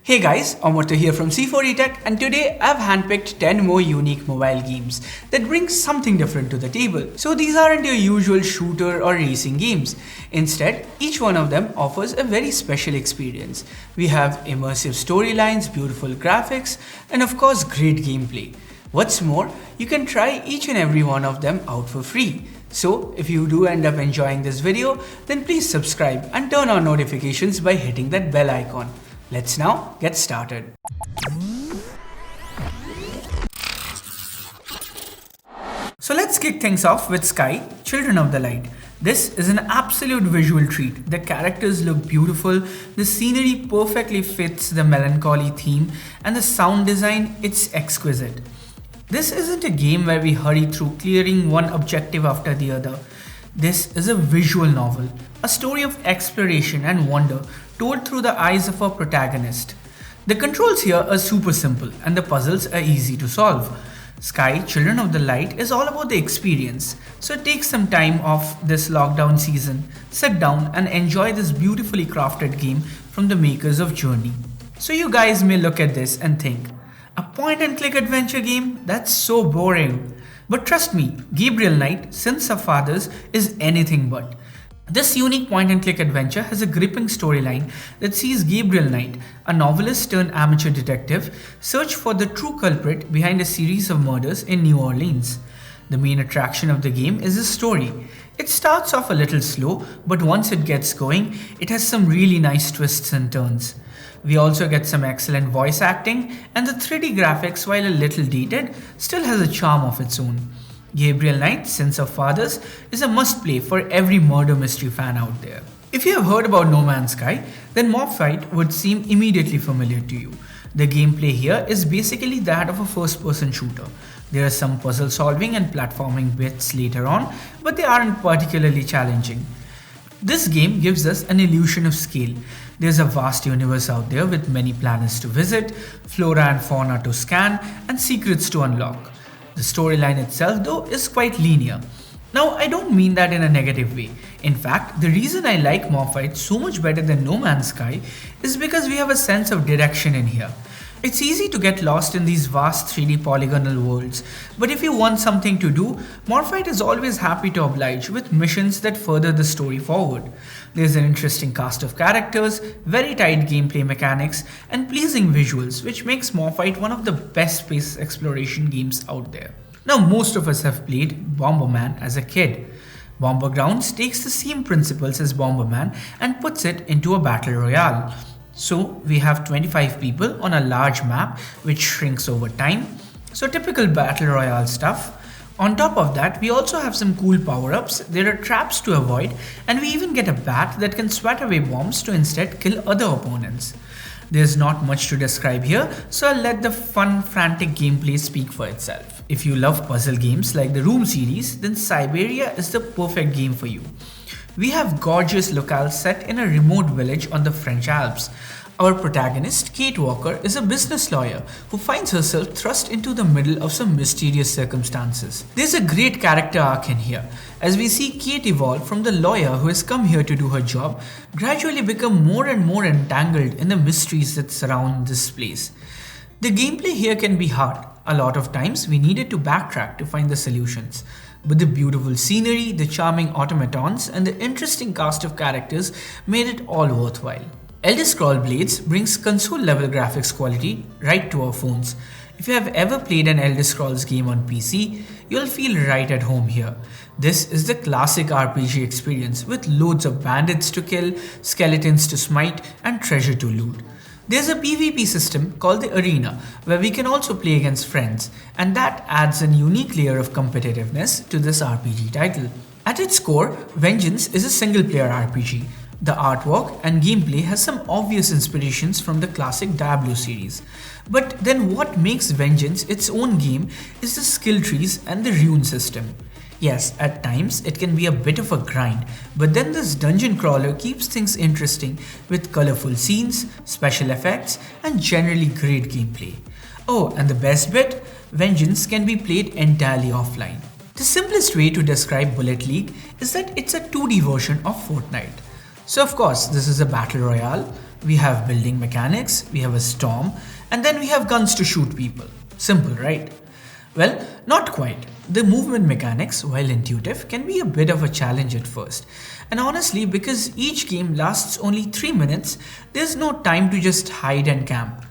Hey guys, Amartya here from C4eTech, and today I've handpicked 10 more unique mobile games that bring something different to the table. So these aren't your usual shooter or racing games. Instead, each one of them offers a very special experience. We have immersive storylines, beautiful graphics, and of course great gameplay. What's more, you can try each and every one of them out for free. So if you do end up enjoying this video, then please subscribe and turn on notifications by hitting that bell icon. Let's now get started. So let's kick things off with Sky, Children of the Light. This is an absolute visual treat. The characters look beautiful, the scenery perfectly fits the melancholy theme, and the sound design, it's exquisite. This isn't a game where we hurry through clearing one objective after the other. This is a visual novel, a story of exploration and wonder told through the eyes of our protagonist. The controls here are super simple and the puzzles are easy to solve. Sky, Children of the Light is all about the experience, so take some time off this lockdown season, sit down and enjoy this beautifully crafted game from the makers of Journey. So you guys may look at this and think, a point and click adventure game? That's so boring. But trust me, Gabriel Knight, Sins of Fathers is anything but. This unique point and click adventure has a gripping storyline that sees Gabriel Knight, a novelist turned amateur detective, search for the true culprit behind a series of murders in New Orleans. The main attraction of the game is the story. It starts off a little slow, but once it gets going, it has some really nice twists and turns. We also get some excellent voice acting, and the 3D graphics, while a little dated, still has a charm of its own. Gabriel Knight, Sins of Fathers is a must-play for every murder mystery fan out there. If you have heard about No Man's Sky, then Mob Fight would seem immediately familiar to you. The gameplay here is basically that of a first-person shooter. There are some puzzle solving and platforming bits later on, but they aren't particularly challenging. This game gives us an illusion of scale. There's a vast universe out there with many planets to visit, flora and fauna to scan, and secrets to unlock. The storyline itself, though, is quite linear. Now, I don't mean that in a negative way. In fact, the reason I like Mob Fight so much better than No Man's Sky is because we have a sense of direction in here. It's easy to get lost in these vast 3D polygonal worlds, but if you want something to do, Mob Fight is always happy to oblige with missions that further the story forward. There's an interesting cast of characters, very tight gameplay mechanics, and pleasing visuals, which makes Mob Fight one of the best space exploration games out there. Now, most of us have played Bomberman as a kid. Bombergrounds takes the same principles as Bomberman and puts it into a battle royale. So we have 25 people on a large map which shrinks over time. So typical battle royale stuff. On top of that, we also have some cool power-ups, there are traps to avoid, and we even get a bat that can swat away bombs to instead kill other opponents. There's not much to describe here, so I'll let the fun, frantic gameplay speak for itself. If you love puzzle games like the Room series, then Siberia is the perfect game for you. We have gorgeous locales set in a remote village on the French Alps. Our protagonist, Kate Walker, is a business lawyer who finds herself thrust into the middle of some mysterious circumstances. There's a great character arc in here, as we see Kate evolve from the lawyer who has come here to do her job, gradually become more and more entangled in the mysteries that surround this place. The gameplay here can be hard. A lot of times we needed to backtrack to find the solutions. But the beautiful scenery, the charming automatons, and the interesting cast of characters made it all worthwhile. Elder Scrolls Blades brings console-level graphics quality right to our phones. If you have ever played an Elder Scrolls game on PC, you'll feel right at home here. This is the classic RPG experience with loads of bandits to kill, skeletons to smite, and treasure to loot. There's a PvP system called the Arena, where we can also play against friends, and that adds a unique layer of competitiveness to this RPG title. At its core, Vengeance is a single-player RPG. The artwork and gameplay has some obvious inspirations from the classic Diablo series. But then what makes Vengeance its own game is the skill trees and the rune system. Yes, at times it can be a bit of a grind, but then this dungeon crawler keeps things interesting with colorful scenes, special effects, and generally great gameplay. Oh, and the best bit? Vengeance can be played entirely offline. The simplest way to describe Bullet League is that it's a 2D version of Fortnite. So of course, this is a battle royale, We have building mechanics, we have a storm, and then we have guns to shoot people. Simple, right? Well, not quite. The movement mechanics, while intuitive, can be a bit of a challenge at first. And honestly, because each game lasts only 3 minutes, there's no time to just hide and camp.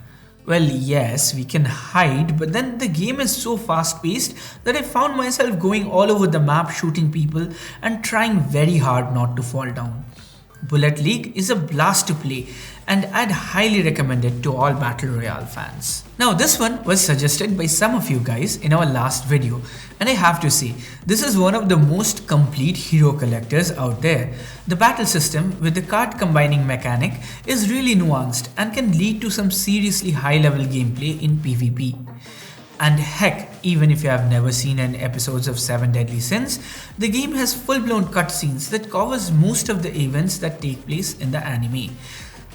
Well, yes, we can hide, but then the game is so fast paced that I found myself going all over the map shooting people and trying very hard not to fall down. Bullet League is a blast to play, and I'd highly recommend it to all Battle Royale fans. Now, this one was suggested by some of you guys in our last video, and I have to say, this is one of the most complete hero collectors out there. The battle system with the card combining mechanic is really nuanced and can lead to some seriously high level gameplay in PvP. And heck, even if you have never seen an episodes of 7 Deadly Sins, the game has full-blown cutscenes that covers most of the events that take place in the anime.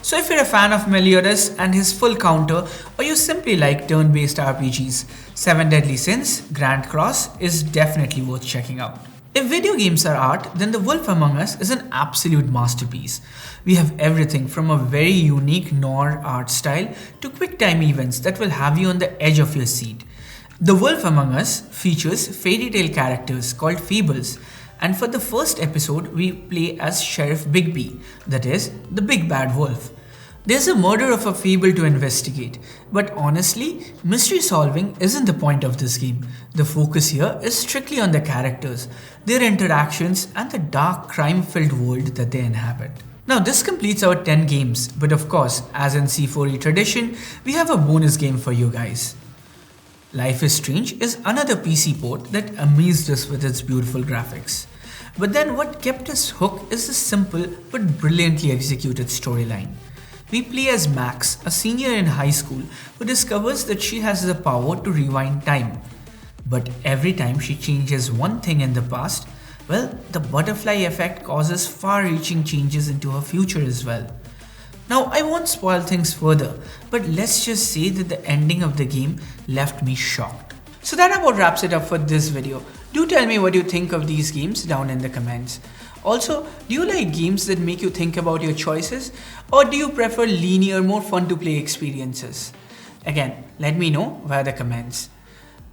So if you're a fan of Meliodas and his full counter, or you simply like turn-based RPGs, 7 Deadly Sins Grand Cross is definitely worth checking out. If video games are art, then The Wolf Among Us is an absolute masterpiece. We have everything from a very unique noir art style to quick time events that will have you on the edge of your seat. The Wolf Among Us features fairy tale characters called Fables, and for the first episode we play as Sheriff Bigby, that is, the big bad wolf. There's a murder of a fable to investigate, but honestly, mystery solving isn't the point of this game. The focus here is strictly on the characters, their interactions, and the dark crime-filled world that they inhabit. Now this completes our 10 games, but of course, as in C4E tradition, we have a bonus game for you guys. Life is Strange is another PC port that amazed us with its beautiful graphics. But then what kept us hooked is the simple but brilliantly executed storyline. We play as Max, a senior in high school who discovers that she has the power to rewind time. But every time she changes one thing in the past, well, the butterfly effect causes far-reaching changes into her future as well. Now, I won't spoil things further, but let's just say that the ending of the game left me shocked. So that about wraps it up for this video. Do tell me what you think of these games down in the comments. Also, do you like games that make you think about your choices, or do you prefer linear, more fun to play experiences? Again, let me know via the comments.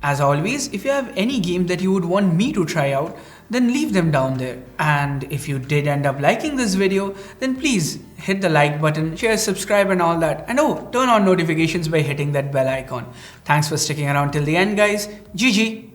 As always, if you have any game that you would want me to try out, then leave them down there. And if you did end up liking this video, then please hit the like button, share, subscribe and all that. And oh, turn on notifications by hitting that bell icon. Thanks for sticking around till the end, guys. GG.